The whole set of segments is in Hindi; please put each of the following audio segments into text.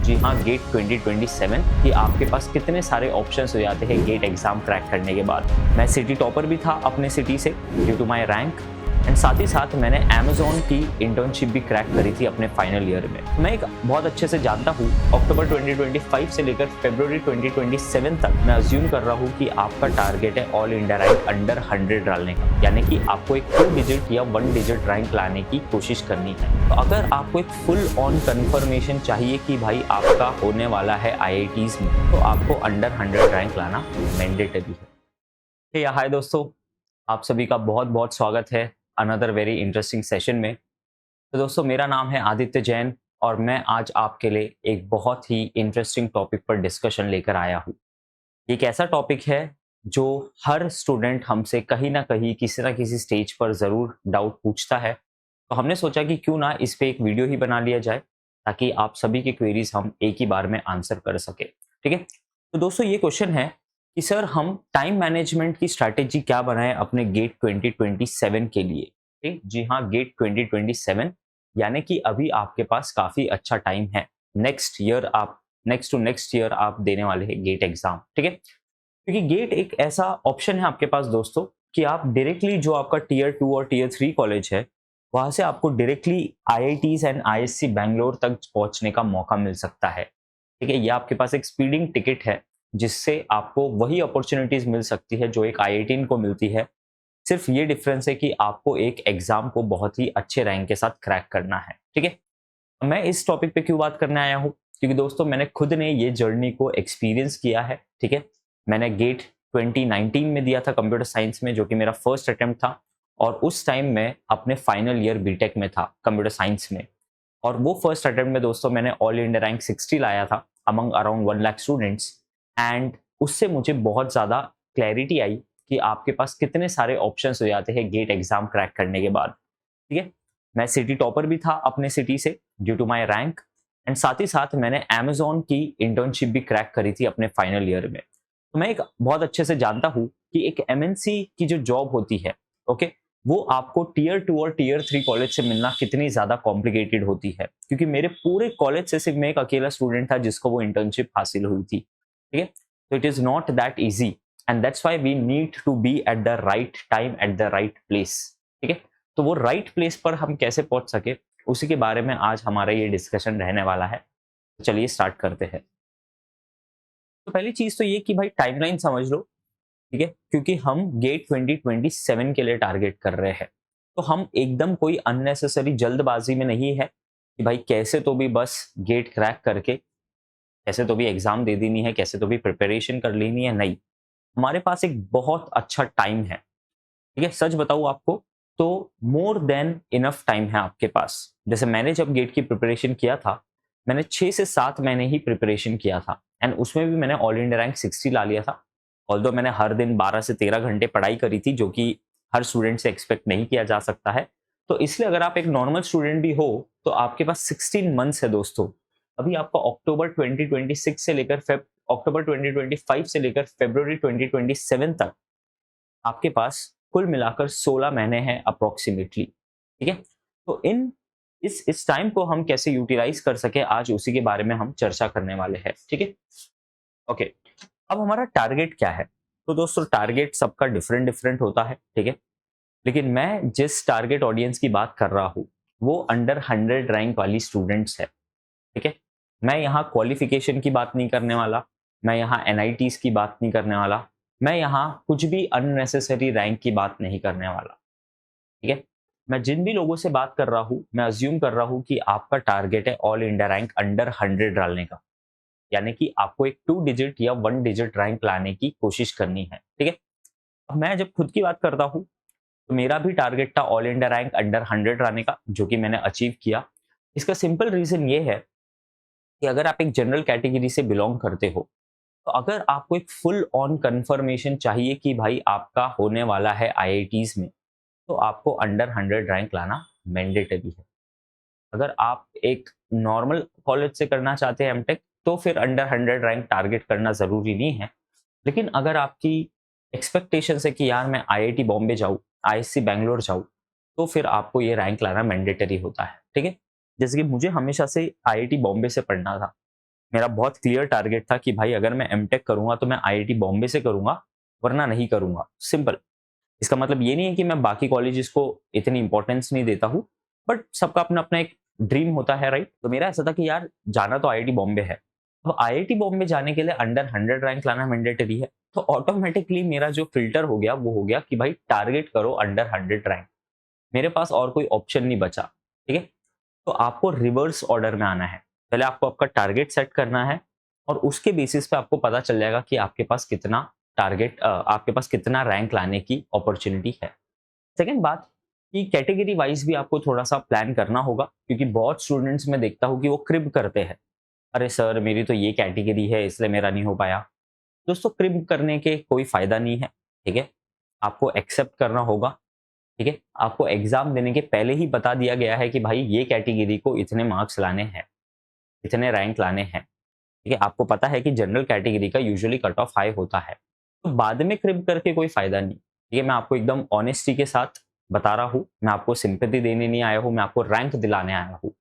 जी हाँ, गेट 2027 कि आपके पास कितने सारे ऑप्शंस हो जाते हैं गेट एग्जाम क्रैक करने के बाद। मैं सिटी टॉपर भी था अपने सिटी से due to my rank and साथ ही साथ मैंने अमेज़न की इंटर्नशिप भी क्रैक करी थी अपने फाइनल ईयर में। मैं एक बहुत अच्छे से जानता हूँ अक्टूबर 2025 से लेकर फरवरी 2027 तक मैं अज्यूम कर रहा हूँ कि आपका टारगेट है ऑल इंडिया रैंक अंडर 100 डालने का, यानी कि आपको एक 2 डिजिट या 1 डिजिट रैंक लाने की कोशिश करनी है। तो अगर आपको एक फुल ऑन कंफर्मेशन चाहिए कि भाई आपका होने वाला है IITs में, तो आपको अंडर 100 रैंक लाना मैंडेटरी है। हाय दोस्तों, आप सभी का बहुत बहुत स्वागत है अनदर वेरी इंटरेस्टिंग सेशन में। तो दोस्तों, मेरा नाम है आदित्य जैन और मैं आज आपके लिए एक बहुत ही इंटरेस्टिंग टॉपिक पर डिस्कशन लेकर आया हूँ। एक ऐसा टॉपिक है जो हर स्टूडेंट हमसे कहीं ना कहीं किसी ना किसी स्टेज पर ज़रूर डाउट पूछता है। तो हमने सोचा कि क्यों ना इस पे एक वीडियो ही बना लिया जाए ताकि आप सभी की क्वेरीज हम एक ही बार में आंसर कर सके। ठीक है, तो दोस्तों ये क्वेश्चन है कि सर हम टाइम मैनेजमेंट की स्ट्रैटेजी क्या बनाएं अपने गेट 2027 के लिए। ठीक, जी हाँ, गेट 2027 यानी कि अभी आपके पास काफ़ी अच्छा टाइम है। नेक्स्ट टू नेक्स्ट ईयर आप देने वाले हैं गेट एग्जाम। ठीक है, क्योंकि गेट एक ऐसा ऑप्शन है आपके पास दोस्तों कि आप डायरेक्टली जो आपका टीयर 2 और टीयर 3 कॉलेज है वहां से आपको directly IITs and ISC Bangalore तक पहुंचने का मौका मिल सकता है। ठीक है, ये आपके पास एक स्पीडिंग टिकट है जिससे आपको वही अपॉर्चुनिटीज मिल सकती है जो एक IIT को मिलती है। सिर्फ ये डिफरेंस है कि आपको एक एग्जाम को बहुत ही अच्छे रैंक के साथ क्रैक करना है। ठीक है, मैं इस टॉपिक पे क्यों बात करने आया हूँ, क्योंकि दोस्तों मैंने खुद ने ये जर्नी को एक्सपीरियंस किया है। ठीक है, मैंने गेट 2019 में दिया था कंप्यूटर साइंस में, जो कि मेरा फर्स्ट अटेम्प्ट था और उस टाइम मैं अपने फाइनल ईयर बीटेक में था कंप्यूटर साइंस में। और वो फर्स्ट अटेम्प्ट में दोस्तों मैंने ऑल इंडिया रैंक 60 लाया था among around 1 lakh students. And उससे मुझे बहुत ज़्यादा क्लैरिटी आई कि आपके पास कितने सारे ऑप्शंस हो जाते हैं गेट एग्जाम क्रैक करने के बाद। ठीक है, मैं सिटी टॉपर भी था अपने सिटी से due to my rank and साथ ही साथ मैंने अमेज़न की इंटर्नशिप भी क्रैक करी थी अपने फाइनल ईयर में। तो मैं एक बहुत अच्छे से जानता हूँ कि एक MNC की जो जॉब होती है, ओके, वो आपको टीयर 2 और टीयर 3 कॉलेज से मिलना कितनी ज़्यादा कॉम्प्लिकेटेड होती है, क्योंकि मेरे पूरे कॉलेज से सिर्फ मैं एक अकेला स्टूडेंट था जिसको वो इंटर्नशिप हासिल हुई थी। ठीक है, तो it is not that easy and that's why we need to be at the right time at the right place. ठीक है, तो वो राइट प्लेस पर हम कैसे पहुंच सके उसी के बारे में आज हमारा ये डिस्कशन रहने वाला है। तो चलिए स्टार्ट करते हैं। तो पहली चीज तो ये कि भाई टाइमलाइन समझ लो। ठीक है, क्योंकि हम गेट 2027 के लिए टारगेट कर रहे हैं, तो हम एकदम कोई अननेसेसरी जल्दबाजी में नहीं है कि भाई कैसे तो भी बस गेट क्रैक करके कैसे तो भी एग्जाम दे देनी है, कैसे तो भी प्रिपरेशन कर लेनी है। नहीं, हमारे पास एक बहुत अच्छा टाइम है। ठीक है, सच बताऊं आपको तो मोर देन इनफ टाइम है आपके पास। जैसे मैंने जब गेट की प्रिपरेशन किया था, मैंने 6 से 7 महीने ही प्रिपरेशन किया था एंड उसमें भी मैंने ऑल इंडिया रैंक 60 ला लिया था। ऑल्दो मैंने हर दिन 12 से 13 घंटे पढ़ाई करी थी, जो कि हर स्टूडेंट से एक्सपेक्ट नहीं किया जा सकता है। तो इसलिए अगर आप एक नॉर्मल स्टूडेंट भी हो तो आपके पास 16 मंथ्स है दोस्तों। अभी आपका अक्टूबर 2025 से लेकर फरवरी 2027 तक आपके पास कुल मिलाकर 16 महीने हैं अप्रोक्सीमेटली। ठीक है, तो इस टाइम को हम कैसे यूटिलाइज कर सके आज उसी के बारे में हम चर्चा करने वाले हैं। ठीक है, ओके, अब हमारा टारगेट क्या है। तो दोस्तों टारगेट सबका डिफरेंट डिफरेंट होता है। ठीक है, लेकिन मैं जिस टारगेट ऑडियंस की बात कर रहा हूँ वो अंडर 100 रैंक वाली स्टूडेंट्स है। ठीक है, मैं यहाँ क्वालिफिकेशन की बात नहीं करने वाला, मैं यहाँ NITs की बात नहीं करने वाला, मैं यहाँ कुछ भी अननेसेसरी रैंक की बात नहीं करने वाला। ठीक है, मैं जिन भी लोगों से बात कर रहा हूँ मैं अज्यूम कर रहा हूँ कि आपका टारगेट है ऑल इंडिया रैंक अंडर 100 डालने का, यानी कि आपको एक 2 डिजिट या 1 डिजिट रैंक लाने की कोशिश करनी है। ठीक है, अब मैं जब खुद की बात करता हूँ तो मेरा भी टारगेट था ऑल इंडिया रैंक अंडर 100 लाने का, जो कि मैंने अचीव किया। इसका सिंपल रीजन ये है कि अगर आप एक जनरल कैटेगरी से बिलोंग करते हो, तो अगर आपको एक फुल ऑन कंफर्मेशन चाहिए कि भाई आपका होने वाला है IITs में, तो आपको अंडर 100 रैंक लाना मैंडेटरी है। अगर आप एक नॉर्मल कॉलेज से करना चाहते हैं एमटेक, तो फिर अंडर 100 रैंक टारगेट करना ज़रूरी नहीं है। लेकिन अगर आपकी एक्सपेक्टेशन है कि यार मैं IIT बॉम्बे जाऊँ, ISC बैंगलोर जाऊँ, तो फिर आपको ये रैंक लाना मैंडेटरी होता है। ठीक है, जैसे कि मुझे हमेशा से IIT बॉम्बे से पढ़ना था मेरा बहुत क्लियर टारगेट था कि भाई अगर मैं एमटेक करूंगा तो मैं आईआईटी बॉम्बे से करूंगा, वरना नहीं करूंगा, सिंपल। इसका मतलब ये नहीं है कि मैं बाकी कॉलेजेस को इतनी इंपॉर्टेंस नहीं देता हूँ, बट सबका अपना अपना एक ड्रीम होता है, राइट। तो मेरा ऐसा था कि यार जाना तो आईआईटी बॉम्बे है, अब आईआईटी बॉम्बे जाने के लिए अंडर 100 रैंक लाना मैंडेटरी है। तो ऑटोमेटिकली मेरा जो फिल्टर हो गया वो हो गया कि भाई टारगेट करो अंडर 100 रैंक। मेरे पास और कोई ऑप्शन नहीं बचा, ठीक है। तो आपको रिवर्स ऑर्डर में आना है। पहले आपको आपका टारगेट सेट करना है और उसके बेसिस पे आपको पता चल जाएगा कि आपके पास कितना टारगेट, आपके पास कितना रैंक लाने की अपॉर्चुनिटी है। सेकेंड बात कि कैटेगरी वाइज भी आपको थोड़ा सा प्लान करना होगा, क्योंकि बहुत स्टूडेंट्स में देखता हूँ कि वो क्रिब करते हैं, अरे सर मेरी तो ये कैटेगरी है इसलिए मेरा नहीं हो पाया। दोस्तों क्रिब करने के कोई फायदा नहीं है, ठीक है। आपको एक्सेप्ट करना होगा, ठीक है। आपको एग्जाम देने के पहले ही बता दिया गया है कि भाई ये कैटेगरी को इतने मार्क्स लाने हैं, इतने रैंक लाने हैं, ठीक है। आपको पता है कि जनरल कैटेगरी का यूजुअली कट ऑफ हाई होता है, तो बाद में क्रिब करके कोई फायदा नहीं, ठीक है। मैं आपको एकदम ऑनेस्टी के साथ बता रहा हूँ, मैं आपको सिंपैथी देने नहीं आया हूँ, मैं आपको रैंक दिलाने आया हूँ।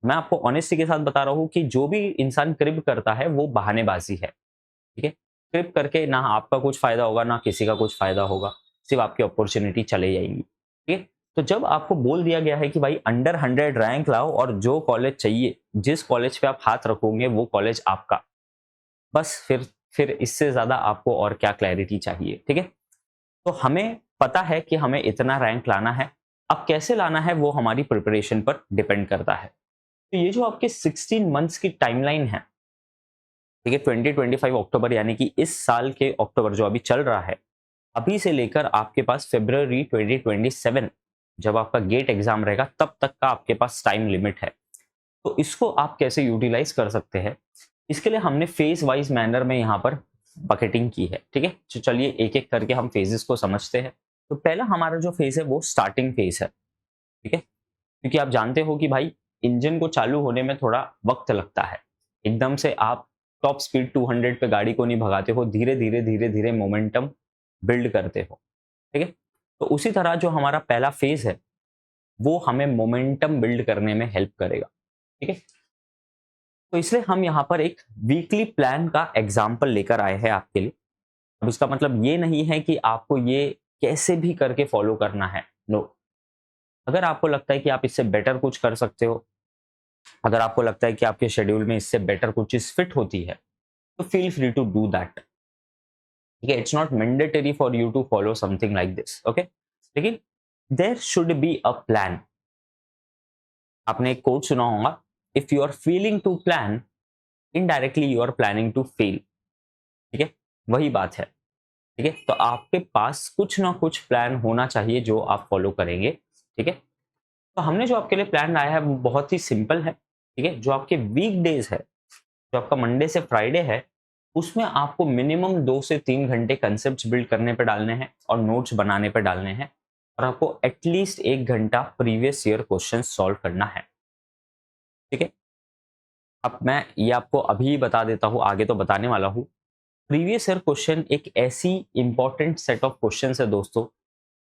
मैं आपको ऑनेस्टी के साथ बता रहा हूँ कि जो भी इंसान क्रिब करता है वो बहानेबाजी है, ठीक है। क्रिप करके ना आपका कुछ फायदा होगा ना किसी का कुछ फायदा होगा, सिर्फ आपकी अपॉर्चुनिटी चले जाएगी, ठीक है। तो जब आपको बोल दिया गया है कि भाई अंडर 100 रैंक लाओ और जो कॉलेज चाहिए, जिस कॉलेज पे आप हाथ रखोगे वो कॉलेज आपका, बस फिर इससे ज्यादा आपको और क्या क्लैरिटी चाहिए, ठीक है। तो हमें पता है कि हमें इतना रैंक लाना है, अब कैसे लाना है वो हमारी प्रिपरेशन पर डिपेंड करता है। तो ये जो आपके 16 मंथ्स की टाइमलाइन है, ठीक है, 2025 अक्टूबर यानी कि इस साल के अक्टूबर जो अभी चल रहा है, अभी से लेकर आपके पास फरवरी 2027 जब आपका गेट एग्जाम रहेगा तब तक का आपके पास टाइम लिमिट है। तो इसको आप कैसे यूटिलाइज कर सकते हैं, इसके लिए हमने फेज वाइज मैनर में यहाँ पर बकेटिंग की है, ठीक है। तो चलिए एक एक करके हम फेजेस को समझते हैं। तो पहला हमारा जो फेज है वो स्टार्टिंग फेज है, ठीक है। क्योंकि आप जानते हो कि भाई इंजन को चालू होने में थोड़ा वक्त लगता है, एकदम से आप टॉप स्पीड 200 पे गाड़ी को नहीं भगाते हो, धीरे धीरे धीरे धीरे मोमेंटम बिल्ड करते हो, ठीक है। तो उसी तरह जो हमारा पहला फेज है वो हमें मोमेंटम बिल्ड करने में हेल्प करेगा, ठीक है। तो इसलिए हम यहाँ पर एक वीकली प्लान का एग्जाम्पल लेकर आए हैं आपके लिए। अब इसका मतलब ये नहीं है कि आपको ये कैसे भी करके फॉलो करना है, नो। अगर आपको लगता है कि आप इससे बेटर कुछ कर सकते हो, अगर आपको लगता है कि आपके शेड्यूल में इससे बेटर कुछ चीज फिट होती है, तो feel free to do that, ठीक है। It's not mandatory for you to follow something like this, okay. लेकिन there should be a plan. आपने एक कोट सुना होगा, if you are feeling to plan indirectly you are planning to fail, ठीक है। वही बात है, ठीक है। तो आपके पास कुछ ना कुछ प्लान होना चाहिए जो आप फॉलो करेंगे, ठीक है। तो हमने जो आपके लिए प्लान लाया है वो बहुत ही सिंपल है, ठीक है। जो आपके वीक डेज है, जो आपका मंडे से फ्राइडे है, उसमें आपको मिनिमम 2 से 3 घंटे कंसेप्ट बिल्ड करने पे डालने हैं और नोट्स बनाने पे डालने हैं, और आपको एटलीस्ट 1 घंटा प्रीवियस ईयर क्वेश्चन सॉल्व करना है, ठीक है। अब मैं ये आपको अभी बता देता हूँ, आगे तो बताने वाला हूँ। प्रीवियस ईयर क्वेश्चन एक ऐसी इंपॉर्टेंट सेट ऑफ क्वेश्चन है दोस्तों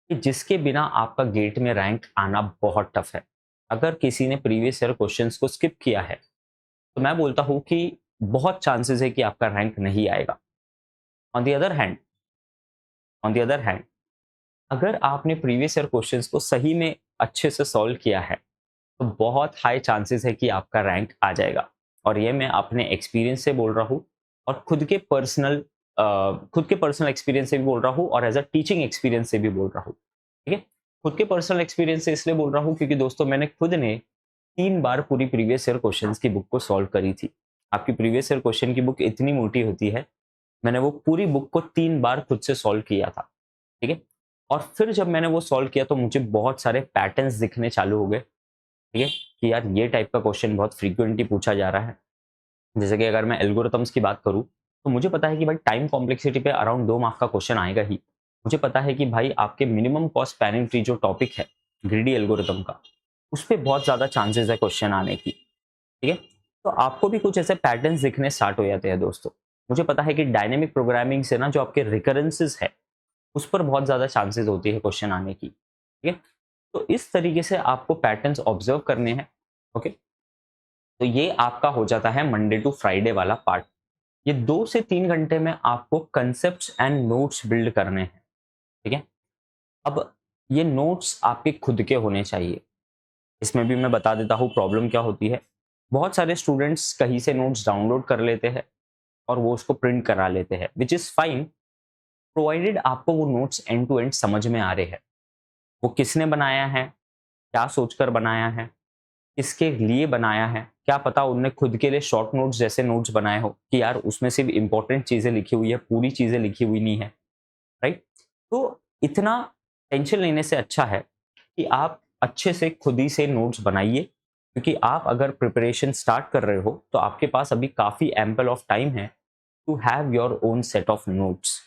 कि जिसके बिना आपका गेट में रैंक आना बहुत टफ है। अगर किसी ने प्रीवियस ईयर क्वेश्चंस को स्किप किया है तो मैं बोलता हूं कि बहुत चांसेस है कि आपका रैंक नहीं आएगा। On the other hand, on the other hand अगर आपने प्रीवियस ईयर क्वेश्चंस को सही में अच्छे से सॉल्व किया है तो बहुत हाई चांसेस है कि आपका रैंक आ जाएगा। और ये मैं अपने एक्सपीरियंस से बोल रहा हूँ, और खुद के पर्सनल एक्सपीरियंस से भी बोल रहा हूँ, और एज अ टीचिंग एक्सपीरियंस से भी बोल रहा हूँ, ठीक है। खुद के पर्सनल एक्सपीरियंस से इसलिए बोल रहा हूँ क्योंकि दोस्तों मैंने खुद ने 3 बार पूरी प्रीवियस ईयर क्वेश्चंस की बुक को सॉल्व करी थी। आपकी प्रीवियस ईयर क्वेश्चन की बुक इतनी मोटी होती है, मैंने वो पूरी बुक को 3 बार खुद से सॉल्व किया था, ठीक है। और फिर जब मैंने वो सॉल्व किया तो मुझे बहुत सारे पैटर्न्स दिखने चालू हो गए, ठीक है, कि यार ये टाइप का क्वेश्चन बहुत फ्रीक्वेंटली पूछा जा रहा है। जैसे कि अगर मैं एल्गोरिथम्स की बात करूँ तो मुझे पता है कि भाई टाइम कॉम्प्लेक्सिटी पे अराउंड 2 मार्क का क्वेश्चन आएगा ही। मुझे पता है कि भाई आपके मिनिमम कॉस्ट स्पैनिंग ट्री जो टॉपिक है ग्रीडी एल्गोरिथम का, उस पर बहुत ज़्यादा चांसेस है क्वेश्चन आने की, ठीक है। तो आपको भी कुछ ऐसे पैटर्न्स दिखने स्टार्ट हो जाते हैं दोस्तों। मुझे पता है कि डायनेमिक प्रोग्रामिंग से ना जो आपके रिकरेंसेस है उस पर बहुत ज़्यादा चांसेस होती है क्वेश्चन आने की, ठीक है। तो इस तरीके से आपको पैटर्न्स ऑब्जर्व करने हैं, ओके। तो ये आपका हो जाता है मंडे टू फ्राइडे वाला पार्ट। ये 2 से 3 घंटे में आपको कंसेप्ट एंड नोट्स बिल्ड करने हैं, ठीक है। अब ये नोट्स आपके खुद के होने चाहिए। इसमें भी मैं बता देता हूँ प्रॉब्लम क्या होती है। बहुत सारे स्टूडेंट्स कहीं से नोट्स डाउनलोड कर लेते हैं और वो उसको प्रिंट करा लेते हैं, विच इज़ फाइन, प्रोवाइडेड आपको वो नोट्स एंड टू एंड समझ में आ रहे हैं। वो किसने बनाया है, क्या सोचकर बनाया है, किसके लिए बनाया है, क्या पता उनने खुद के लिए शॉर्ट नोट्स जैसे नोट्स बनाए हो कि यार उसमें सिर्फ इंपॉर्टेंट चीज़ें लिखी हुई है, पूरी चीज़ें लिखी हुई नहीं है, राइट। तो इतना टेंशन लेने से अच्छा है कि आप अच्छे से खुद ही से नोट्स बनाइए, क्योंकि आप अगर प्रिपरेशन स्टार्ट कर रहे हो तो आपके पास अभी काफ़ी एम्पल ऑफ टाइम है to have your own set of notes.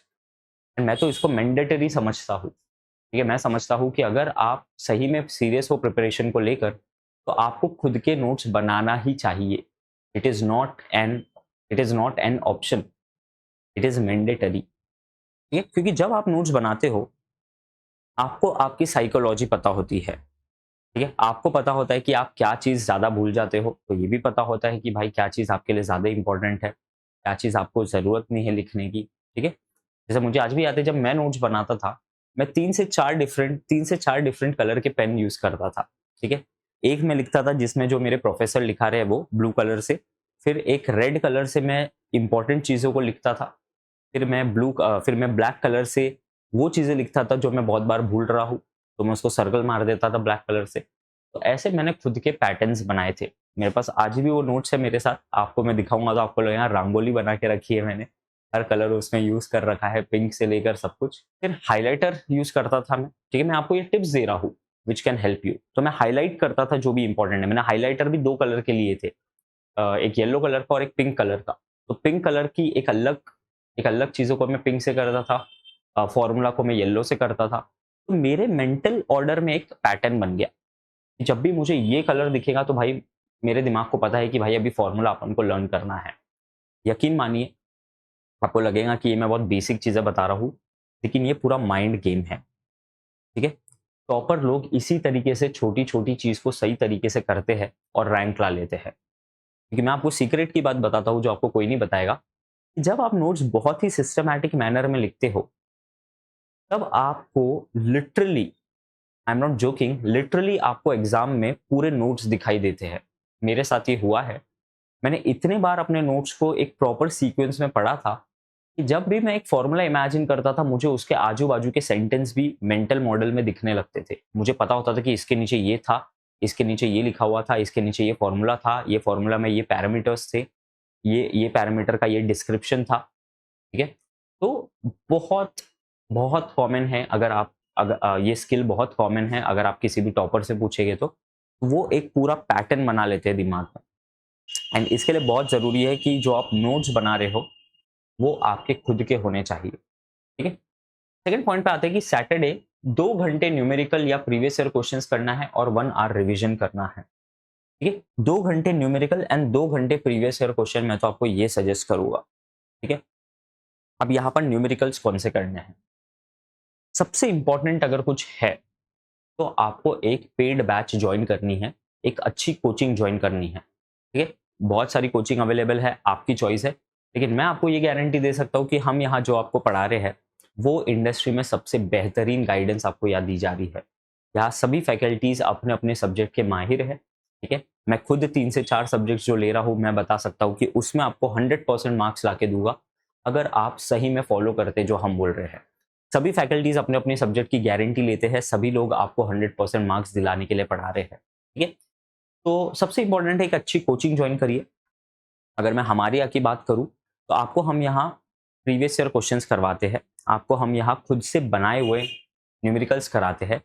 And मैं तो इसको मैंडेटरी समझता हूँ, ठीक है। मैं समझता हूँ कि अगर आप सही में सीरियस हो प्रिपरेशन को लेकर तो आपको खुद के नोट्स बनाना ही चाहिए। It is not an it is not an option, it is mandatory, ठीक है। क्योंकि जब आप नोट्स बनाते हो आपको आपकी साइकोलॉजी पता होती है, ठीक है। आपको पता होता है कि आप क्या चीज़ ज़्यादा भूल जाते हो, तो ये भी पता होता है कि भाई क्या चीज़ आपके लिए ज़्यादा इंपॉर्टेंट है, क्या चीज़ आपको ज़रूरत नहीं है लिखने की, ठीक है। जैसे मुझे आज भी याद है जब मैं नोट्स बनाता था, मैं 3 से 4 डिफरेंट कलर के पेन यूज़ करता था, ठीक है। एक मैं लिखता था जिसमें जो मेरे प्रोफ़ेसर लिखा रहे हैं वो ब्लू कलर से, फिर एक रेड कलर से मैं इम्पोर्टेंट चीज़ों को लिखता था, फिर मैं ब्लैक कलर से वो चीज़ें लिखता था जो मैं बहुत बार भूल रहा हूँ, तो मैं उसको सर्कल मार देता था ब्लैक कलर से। तो ऐसे मैंने खुद के पैटर्न्स बनाए थे। मेरे पास आज भी वो नोट्स है मेरे साथ, आपको मैं दिखाऊँगा तो आपको लगेगा रंगोली बना के रखी है मैंने। हर कलर उसमें यूज़ कर रखा है, पिंक से लेकर सब कुछ। फिर हाइलाइटर यूज़ करता था मैं, ठीक है? मैं आपको ये टिप्स दे रहा हूँ, व्हिच कैन हेल्प यू। तो मैं हाइलाइट करता था जो भी इम्पोर्टेंट है। मैंने हाइलाइटर भी 2 कलर के लिए थे। एक येलो कलर का और एक पिंक कलर का। तो पिंक कलर की एक अलग चीज़ों को मैं पिंक से करता था, फ़ॉर्मूला को मैं येलो से करता था। तो मेरे मेंटल ऑर्डर में एक पैटर्न बन गया। जब भी मुझे ये कलर दिखेगा तो भाई मेरे दिमाग को पता है कि भाई अभी फ़ॉर्मूला अपन को लर्न करना है। यकीन मानिए आपको लगेगा कि ये मैं बहुत बेसिक चीज़ें बता रहा हूँ, लेकिन ये पूरा माइंड गेम है, ठीक है? टॉपर लोग इसी तरीके से छोटी-छोटी चीज़ को सही तरीके से करते हैं और रैंक ला लेते हैं। क्योंकि मैं आपको सीक्रेट की बात बताता हूँ जो आपको कोई नहीं बताएगा। जब आप नोट्स बहुत ही सिस्टमैटिक मैनर में लिखते हो, तब आपको literally, I am not joking, literally आपको एग्ज़ाम में पूरे नोट्स दिखाई देते हैं। मेरे साथ ये हुआ है। मैंने इतने बार अपने नोट्स को एक प्रॉपर सीक्वेंस में पढ़ा था कि जब भी मैं एक फॉर्मूला इमेजिन करता था मुझे उसके आजू-बाजू के सेंटेंस भी मेंटल मॉडल में दिखने लगते थे। मुझे पता होता था कि इसके नीचे ये था, इसके नीचे ये लिखा हुआ था, इसके नीचे ये फॉर्मूला था, ये फॉर्मूला में ये पैरामीटर्स थे, ये पैरामीटर का ये डिस्क्रिप्शन था, ठीक है? तो बहुत, बहुत कॉमन है ये स्किल बहुत कॉमन है अगर आप किसी भी टॉपर से पूछेंगे तो। वो एक पूरा पैटर्न बना लेते हैं दिमाग में। एंड इसके लिए बहुत ज़रूरी है कि जो आप नोट्स बना रहे हो, वो आपके खुद के होने चाहिए, ठीक है? सेकंड पॉइंट पे आते हैं कि सैटरडे 2 घंटे न्यूमेरिकल या प्रीवियस ईयर क्वेश्चंस करना है और 1 आवर रिवीजन करना है, ठीक है? 2 घंटे न्यूमेरिकल एंड 2 घंटे प्रीवियस ईयर क्वेश्चन मैं तो आपको ये सजेस्ट करूँगा, ठीक है? अब यहाँ पर न्यूमेरिकल्स कौन से करने हैं? सबसे इम्पोर्टेंट अगर कुछ है, तो आपको एक पेड बैच जॉइन करनी है, एक अच्छी कोचिंग जॉइन करनी है, ठीक है? बहुत सारी कोचिंग अवेलेबल है, आपकी चॉइस है, लेकिन मैं आपको ये गारंटी दे सकता हूँ कि हम यहाँ जो आपको पढ़ा रहे हैं, वो इंडस्ट्री में सबसे बेहतरीन गाइडेंस आपको यहाँ दी जा रही है। यहाँ सभी फैकल्टीज़ अपने-अपने सब्जेक्ट के माहिर हैं, ठीक है? मैं खुद 3 से 4 सब्जेक्ट्स जो ले रहा हूँ, मैं बता सकता हूँ कि उसमें आपको 100% मार्क्स लाके दूँगा, अगर आप सही में फॉलो करते जो हम बोल रहे हैं। सभी फैकल्टीज़ अपने-अपने सब्जेक्ट की गारंटी लेते हैं, सभी लोग आपको 100% मार्क्स दिलाने के लिए पढ़ा रहे हैं, ठीक है? तो सबसे इम्पोर्टेंट है एक अच्छी कोचिंग जॉइन करिए। अगर मैं हमारे यहाँ की बात करूँ, तो आपको हम यहाँ प्रीवियस ईयर क्वेश्चंस करवाते हैं, आपको हम यहाँ खुद से बनाए हुए न्यूमेरिकल्स कराते हैं,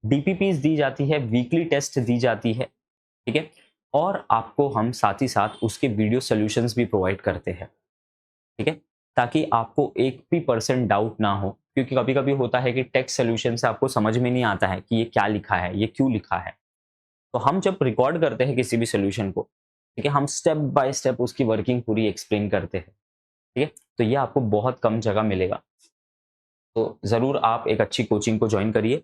डीपीपीज़ दी जाती है, वीकली टेस्ट दी जाती है, ठीक है? और आपको हम साथ ही साथ उसके वीडियो सॉल्यूशंस भी प्रोवाइड करते हैं, ठीक है? ताकि आपको एक भी परसेंट डाउट ना हो, क्योंकि कभी-कभी होता है कि टेक्स्ट सॉल्यूशन से आपको समझ में नहीं आता है कि ये क्या लिखा है, ये क्यों लिखा है। तो हम जब रिकॉर्ड करते हैं किसी भी सॉल्यूशन को, ठीक है? हम स्टेप बाय स्टेप उसकी वर्किंग पूरी एक्सप्लेन करते हैं, ठीक है? तो ये आपको बहुत कम जगह मिलेगा। तो ज़रूर आप एक अच्छी कोचिंग को जॉइन करिए।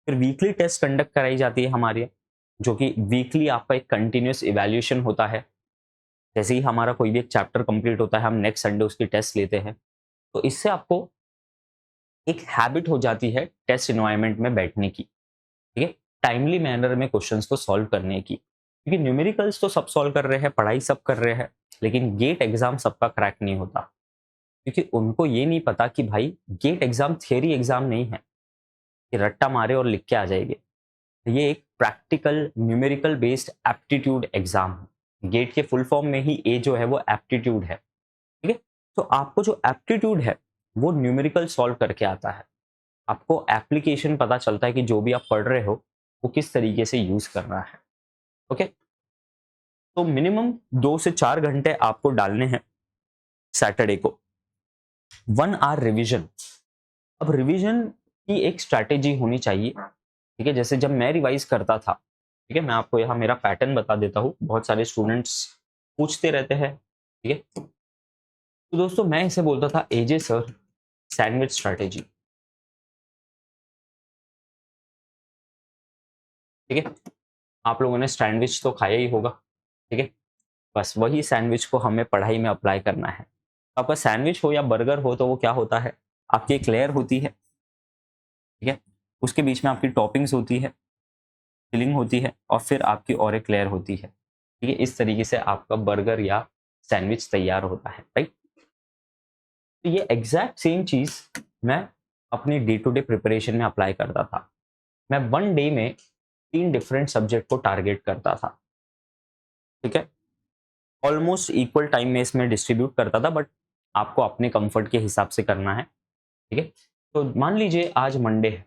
फिर वीकली टेस्ट कंडक्ट कराई जाती है हमारे यहाँ, जो कि वीकली आपका एक कंटिन्यूअस इवैल्यूएशन होता है। जैसे ही हमारा कोई भी एक चैप्टर कंप्लीट होता है, हम नेक्स्ट संडे उसकी टेस्ट लेते हैं, तो इससे आपको एक हैबिट हो जाती है टेस्ट एनवायरनमेंट में बैठने की, ठीक है, टाइमली मैनर में क्वेश्चंस को सॉल्व करने की। क्योंकि न्यूमेरिकल्स तो सब सॉल्व कर रहे हैं, पढ़ाई सब कर रहे हैं, लेकिन गेट एग्जाम सबका क्रैक नहीं होता, क्योंकि उनको ये नहीं पता कि भाई गेट एग्जाम थियरी एग्जाम नहीं है कि रट्टा मारे और लिख के आ जाएंगे। ये एक practical numerical based aptitude exam है। गेट के फुल फॉर्म में ही ए जो है वो एप्टीट्यूड है, ठीक है। तो आपको जो एप्टीट्यूड है वो न्यूमेरिकल सॉल्व करके आता है, आपको एप्लीकेशन पता चलता है कि जो भी आप पढ़ रहे हो वो किस तरीके से यूज करना है। ओके, तो मिनिमम 2 से 4 घंटे आपको डालने हैं सैटरडे को। 1 आवर रिवीजन। अब रिवीजन की एक स्ट्रैटेजी होनी चाहिए, ठीक है। जैसे जब मैं रिवाइज करता था, ठीक है, मैं आपको यहाँ मेरा पैटर्न बता देता हूँ, बहुत सारे स्टूडेंट्स पूछते रहते हैं, ठीक है। तो दोस्तों मैं इसे बोलता था एजे सर सैंडविच स्ट्रैटेजी, ठीक है। आप लोगों ने सैंडविच तो खाया ही होगा, ठीक है। बस वही सैंडविच को हमें पढ़ाई में अप्लाई करना है। आपका सैंडविच हो या बर्गर हो तो वो क्या होता है, आपकी एक लेयर होती है, ठीक है, उसके बीच में आपकी टॉपिंग्स होती है, फिलिंग होती है, और फिर आपकी और एक लेयर होती है, ठीक है। इस तरीके से आपका बर्गर या सैंडविच तैयार होता है, राइट। तो ये एग्जैक्ट सेम चीज मैं अपनी डे टू डे प्रिपरेशन में अप्लाई करता था। मैं 1 डे में 3 डिफरेंट सब्जेक्ट को टारगेट करता था, ठीक है। ऑलमोस्ट इक्वल टाइम में इसमें डिस्ट्रीब्यूट करता था, बट आपको अपने कंफर्ट के हिसाब से करना है, ठीक है। तो मान लीजिए आज मंडे है,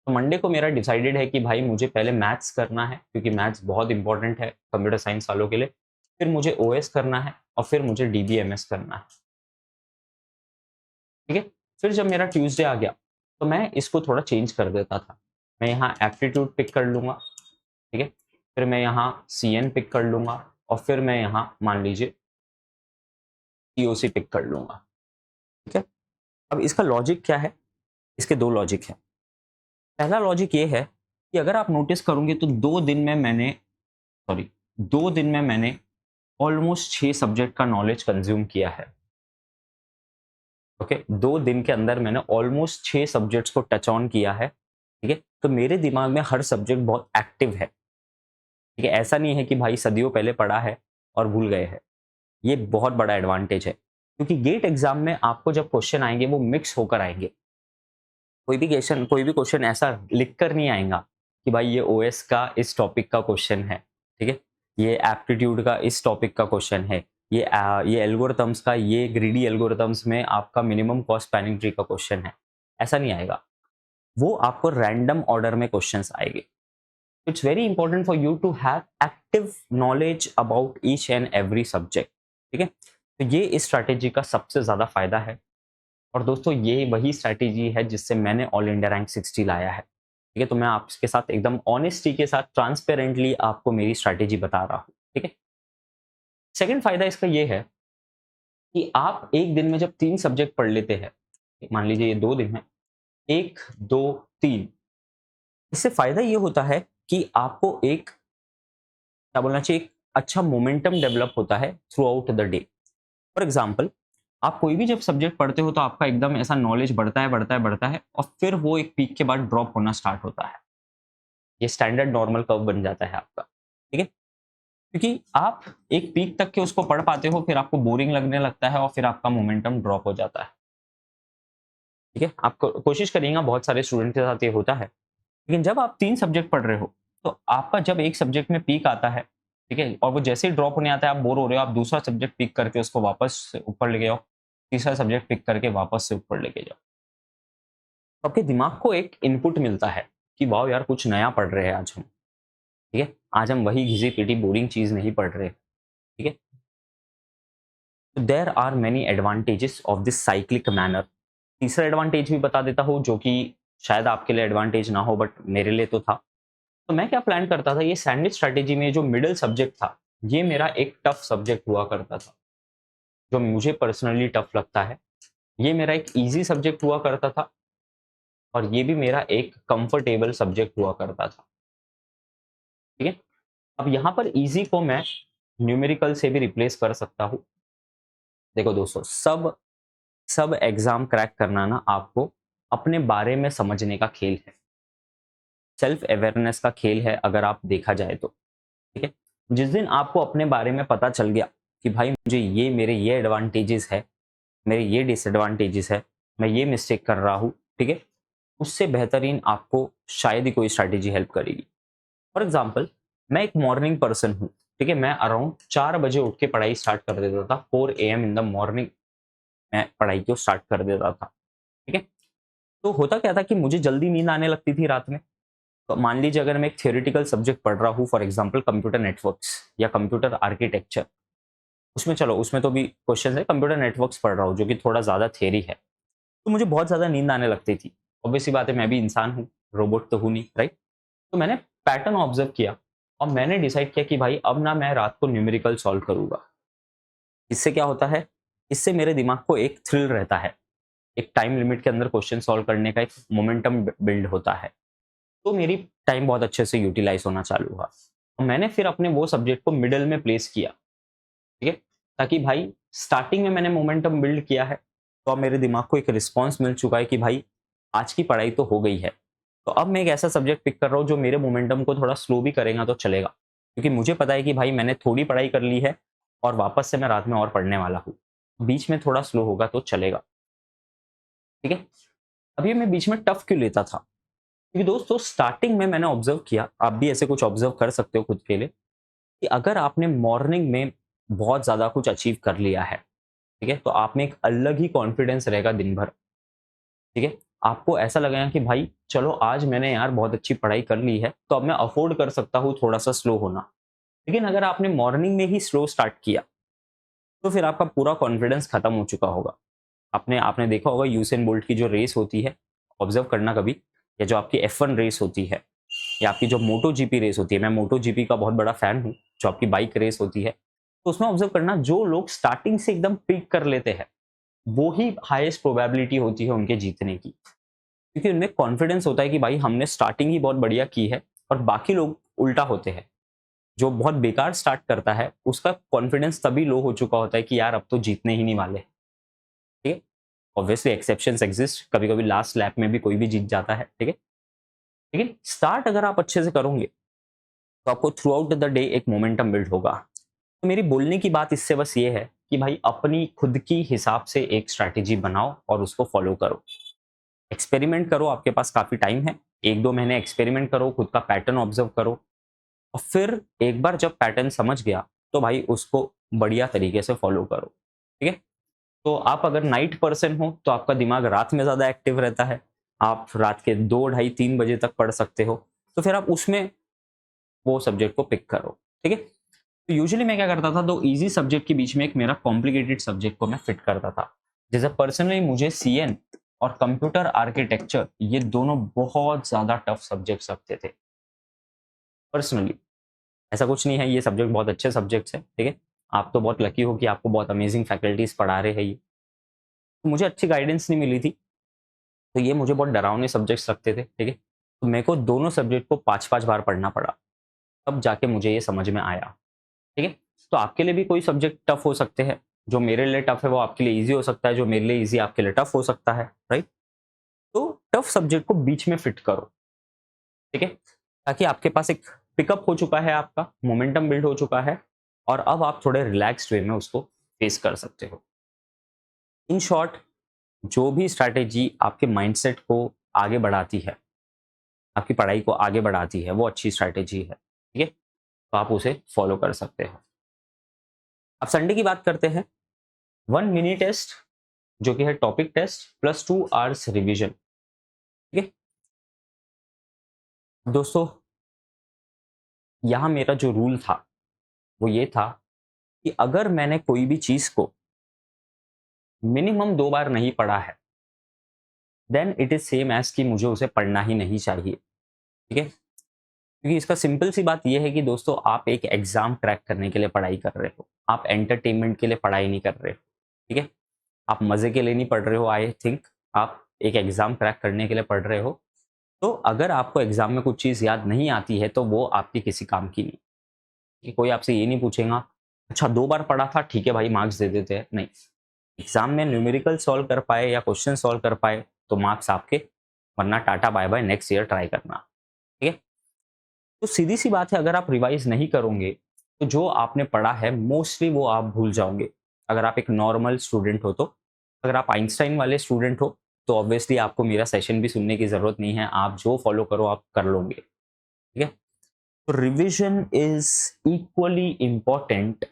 तो मंडे को मेरा डिसाइडेड है कि भाई मुझे पहले मैथ्स करना है, क्योंकि मैथ्स बहुत इंपॉर्टेंट है कंप्यूटर साइंस वालों के लिए, फिर मुझे ओएस करना है, और फिर मुझे डीबीएमएस करना है, ठीक है। फिर जब मेरा ट्यूसडे आ गया तो मैं इसको थोड़ा चेंज कर देता था। मैं यहाँ एप्टीट्यूड पिक कर लूंगा, ठीक है, फिर मैं यहाँ सीएन पिक कर लूंगा, और फिर मैं यहाँ मान लीजिए टीओसी पिक कर लूंगा, ठीक है। अब इसका लॉजिक क्या है, इसके 2 लॉजिक है। पहला लॉजिक ये है कि अगर आप नोटिस करोगे तो 2 दिन में मैंने ऑलमोस्ट 6 सब्जेक्ट का नॉलेज कंज्यूम किया है। ओके, 2 दिन के अंदर मैंने ऑलमोस्ट 6 सब्जेक्ट्स को टच ऑन किया है, ठीक है। तो मेरे दिमाग में हर सब्जेक्ट बहुत एक्टिव है, ठीक है। ऐसा नहीं है कि भाई सदियों पहले पढ़ा है और भूल गए हैं। ये बहुत बड़ा एडवांटेज है, क्योंकि गेट एग्जाम में आपको जब क्वेश्चन आएंगे वो मिक्स होकर आएंगे। कोई भी क्वेश्चन ऐसा लिख कर नहीं आएगा कि भाई ये ओएस का इस टॉपिक का क्वेश्चन है, ठीक है, ये एप्टीट्यूड का इस टॉपिक का क्वेश्चन है, ये एल्गोरिथम्स का, ये ग्रीडी एल्गोरिथम्स में आपका मिनिमम कॉस्ट स्पैनिंग ट्री का क्वेश्चन है। ऐसा नहीं आएगा, वो आपको रैंडम ऑर्डर में क्वेश्चंस आएंगे। It's very important for you to have active knowledge about each and every subject, ठीक है। तो ये इस स्ट्रैटेजी का सबसे ज्यादा फायदा है। और दोस्तों ये वही स्ट्रैटेजी है जिससे मैंने ऑल इंडिया रैंक 60 लाया है, ठीक है। तो मैं आपके साथ एकदम ऑनेस्टी के साथ ट्रांसपेरेंटली आपको मेरी स्ट्रैटेजी बता रहा हूँ, ठीक है। सेकंड फायदा इसका ये है कि आप एक दिन में जब 3 सब्जेक्ट पढ़ लेते हैं, मान लीजिए ये 2 दिन है, 1 2 3, इससे फायदा ये होता है कि आपको एक क्या बोलना चाहिए, एक अच्छा मोमेंटम डेवलप होता है through out the day. For example, आप कोई भी जब सब्जेक्ट पढ़ते हो तो आपका एकदम ऐसा नॉलेज बढ़ता है और फिर वो एक पीक के बाद ड्रॉप होना स्टार्ट होता है। ये स्टैंडर्ड नॉर्मल कर्व बन जाता है आपका, ठीक है। क्योंकि आप एक पीक तक के उसको पढ़ पाते हो, फिर आपको बोरिंग लगने लगता है और फिर आपका मोमेंटम ड्रॉप हो जाता है, ठीक है। आप कोशिश करिएगा, बहुत सारे स्टूडेंट के साथ ये होता है। लेकिन जब आप 3 सब्जेक्ट पढ़ रहे हो तो आपका जब एक सब्जेक्ट में पीक आता है, ठीक है, और वो जैसे ही ड्रॉप होने आता है, आप बोर हो रहे हो, आप दूसरा सब्जेक्ट पिक करके उसको वापस से ऊपर लेके जाओ, तीसरा सब्जेक्ट पिक करके वापस से ऊपर लेके जाओ, तो आपके दिमाग को एक इनपुट मिलता है कि वाह यार कुछ नया पढ़ रहे हैं आज हम, ठीक है, आज हम वही घिसी पिटी बोरिंग चीज नहीं पढ़ रहे, ठीक है। There are many advantages of this cyclic manner. तीसरा एडवांटेज भी बता देता हूँ, जो कि शायद आपके लिए एडवांटेज ना हो बट मेरे लिए तो था। तो मैं क्या प्लान करता था, ये सैंडविच स्ट्रैटेजी में जो मिडिल सब्जेक्ट था, ये मेरा एक टफ सब्जेक्ट हुआ करता था, जो मुझे पर्सनली टफ लगता है। ये मेरा एक इजी सब्जेक्ट हुआ करता था, और ये भी मेरा एक कंफर्टेबल सब्जेक्ट हुआ करता था, ठीक है। अब यहाँ पर इजी को मैं न्यूमेरिकल से भी रिप्लेस कर सकता हूँ। देखो दोस्तों, सब सब एग्जाम क्रैक करना ना आपको अपने बारे में समझने का खेल है, सेल्फ अवेयरनेस का खेल है अगर आप देखा जाए तो। ठीक है, जिस दिन आपको अपने बारे में पता चल गया कि भाई मुझे ये मेरे ये एडवांटेजेस है, मेरे ये डिसएडवांटेजेस है, मैं ये मिस्टेक कर रहा हूँ, ठीक है, उससे बेहतरीन आपको शायद ही कोई स्ट्रैटेजी हेल्प करेगी। फॉर एग्जाम्पल, मैं एक मॉर्निंग पर्सन हूँ, ठीक है, मैं अराउंड 4 बजे उठ के पढ़ाई स्टार्ट कर देता था। 4 AM इन द मॉर्निंग मैं पढ़ाई को स्टार्ट कर देता था। ठीक है, तो होता क्या था कि मुझे जल्दी नींद आने लगती थी रात में। तो मान लीजिए अगर मैं एक थियोरेटिकल सब्जेक्ट पढ़ रहा हूँ, फॉर एग्जाम्पल कंप्यूटर नेटवर्क्स या कंप्यूटर आर्किटेक्चर, उसमें चलो उसमें तो भी क्वेश्चन है, कंप्यूटर नेटवर्क्स पढ़ रहा हूँ जो कि थोड़ा ज़्यादा थियरी है, तो मुझे बहुत ज़्यादा नींद आने लगती थी। ऑब्वियसली बात है, मैं भी इंसान हूँ, रोबोट तो हूँ नहीं, राइट। तो मैंने पैटर्न ऑब्जर्व किया और मैंने डिसाइड किया कि भाई अब ना मैं रात को न्यूमेरिकल सॉल्व करूंगा। इससे क्या होता है, इससे मेरे दिमाग को एक थ्रिल रहता है, एक टाइम लिमिट के अंदर क्वेश्चन सॉल्व करने का एक मोमेंटम बिल्ड होता है। तो मेरी टाइम बहुत अच्छे से यूटिलाइज होना चालू हुआ और मैंने फिर अपने वो सब्जेक्ट को मिडल में प्लेस किया। ठीक है, ताकि भाई स्टार्टिंग में मैंने मोमेंटम बिल्ड किया है, तो अब मेरे दिमाग को एक रिस्पॉन्स मिल चुका है कि भाई आज की पढ़ाई तो हो गई है। तो अब मैं एक ऐसा सब्जेक्ट पिक कर रहा हूँ जो मेरे मोमेंटम को थोड़ा स्लो भी करेगा तो चलेगा, क्योंकि मुझे पता है कि भाई मैंने थोड़ी पढ़ाई कर ली है और वापस से मैं रात में और पढ़ने वाला हूँ। बीच में थोड़ा स्लो होगा तो चलेगा। ठीक है, अभी मैं बीच में टफ क्यों लेता था, क्योंकि दोस्तों स्टार्टिंग में मैंने ऑब्जर्व किया, आप भी ऐसे कुछ ऑब्जर्व कर सकते हो खुद के लिए, कि अगर आपने मॉर्निंग में बहुत ज्यादा कुछ अचीव कर लिया है, ठीक है, तो आप में एक अलग ही कॉन्फिडेंस रहेगा दिन भर। ठीक है, आपको ऐसा लगेगा कि भाई चलो आज मैंने यार बहुत अच्छी पढ़ाई कर ली है, तो अब मैं अफोर्ड कर सकता हूँ थोड़ा सा स्लो होना। लेकिन अगर आपने मॉर्निंग में ही स्लो स्टार्ट किया, तो फिर आपका पूरा कॉन्फिडेंस खत्म हो चुका होगा। आपने आपने देखा होगा यूसेन बोल्ट की जो रेस होती है, ऑब्जर्व करना कभी, या जो आपकी F1 रेस होती है, या आपकी जो मोटो जीपी रेस होती है, मैं मोटो जीपी का बहुत बड़ा फैन हूँ, जो आपकी बाइक रेस होती है, तो उसमें ऑब्जर्व करना जो लोग स्टार्टिंग से एकदम पीक कर लेते हैं, वो ही हाईएस्ट प्रोबेबिलिटी होती है उनके जीतने की, क्योंकि उनमें कॉन्फिडेंस होता है कि भाई हमने स्टार्टिंग ही बहुत बढ़िया की है। और बाकी लोग उल्टा होते हैं, जो बहुत बेकार स्टार्ट करता है उसका कॉन्फिडेंस तभी लो हो चुका होता है कि यार अब तो जीतने ही नहीं वाले। ठीक है, ऑब्वियसली एक्सेप्शंस एग्जिस्ट, कभी कभी लास्ट लैप में भी कोई भी जीत जाता है। ठीक है, लेकिन स्टार्ट अगर आप अच्छे से करोगे तो आपको थ्रू आउट द डे एक मोमेंटम बिल्ड होगा। तो मेरी बोलने की बात इससे बस ये है कि भाई अपनी खुद की हिसाब से एक स्ट्रैटेजी बनाओ और उसको फॉलो करो, एक्सपेरिमेंट करो, आपके पास काफी टाइम है, 1-2 महीने एक्सपेरिमेंट करो, खुद का पैटर्न ऑब्जर्व करो, और फिर एक बार जब पैटर्न समझ गया तो भाई उसको बढ़िया तरीके से फॉलो करो। ठीक है, तो आप अगर नाइट पर्सन हो तो आपका दिमाग रात में ज्यादा एक्टिव रहता है, आप रात के 2, ढाई, 3 बजे तक पढ़ सकते हो, तो फिर आप उसमें वो सब्जेक्ट को पिक करो। ठीक है, तो यूजुअली मैं क्या करता था, दो इजी सब्जेक्ट के बीच में एक मेरा कॉम्प्लिकेटेड सब्जेक्ट को मैं फिट करता था। जैसे पर्सनली मुझे CN और कंप्यूटर आर्किटेक्चर, ये दोनों बहुत ज्यादा टफ सब्जेक्ट्स लगते थे पर्सनली। ऐसा कुछ नहीं है, ये सब्जेक्ट बहुत अच्छे सब्जेक्ट्स हैं। ठीक है, आप तो बहुत लकी हो कि आपको बहुत अमेजिंग फैकल्टीज पढ़ा रहे हैं ये। तो मुझे अच्छी गाइडेंस नहीं मिली थी, तो ये मुझे बहुत डरावने सब्जेक्ट्स लगते थे। ठीक है, तो मेरे को दोनों सब्जेक्ट को 5-5 बार पढ़ना पड़ा, तब जाके मुझे ये समझ में आया। ठीक है, तो आपके लिए भी कोई सब्जेक्ट टफ हो सकते हैं, जो मेरे लिए टफ है वो आपके लिए इजी हो सकता है, जो मेरे लिए इजी आपके लिए टफ हो सकता है, राइट। तो टफ सब्जेक्ट को बीच में फिट करो। ठीक है, ताकि आपके पास एक पिकअप हो चुका है, आपका मोमेंटम बिल्ड हो चुका है, और अब आप थोड़े रिलैक्स्ड वे में उसको फेस कर सकते हो। इन शॉर्ट, जो भी स्ट्रैटेजी आपके माइंडसेट को आगे बढ़ाती है, आपकी पढ़ाई को आगे बढ़ाती है, वो अच्छी स्ट्रैटेजी है। ठीक है, तो आप उसे फॉलो कर सकते हो। अब संडे की बात करते हैं। 1 मिनी टेस्ट, जो कि है topic test plus 2 hours revision. ठीक है दोस्तों, यहाँ मेरा जो रूल था वो ये था कि अगर मैंने कोई भी चीज को मिनिमम 2 बार नहीं पढ़ा है, then it is same as कि मुझे उसे पढ़ना ही नहीं चाहिए। ठीक है, क्योंकि इसका सिंपल सी बात यह है कि दोस्तों आप एक एग्जाम क्रैक करने के लिए पढ़ाई कर रहे हो, आप एंटरटेनमेंट के लिए पढ़ाई नहीं कर रहे हो। ठीक है, आप मजे के लिए नहीं पढ़ रहे हो, आई थिंक आप एक एग्जाम क्रैक करने के लिए पढ़ रहे हो। तो अगर आपको एग्जाम में कुछ चीज़ याद नहीं आती है तो वो आपकी किसी काम की नहीं। कि कोई आपसे ये नहीं पूछेगा अच्छा 2 बार पढ़ा था, ठीक है भाई मार्क्स दे देते हैं, नहीं। एग्जाम में न्यूमेरिकल सॉल्व कर पाए या क्वेश्चन सॉल्व कर पाए तो मार्क्स आपके, वरना tata bye bye, next year try करना। ठीक है, तो सीधी सी बात है, अगर आप रिवाइज नहीं करोगे तो जो आपने पढ़ा है मोस्टली वो आप भूल जाओगे। अगर आप एक नॉर्मल स्टूडेंट हो तो, अगर आप आइंस्टाइन वाले स्टूडेंट हो तो ऑब्वियसली आपको मेरा सेशन भी सुनने की जरूरत नहीं है, आप जो फॉलो करो आप कर लोगे। ठीक है, तो revision is equally important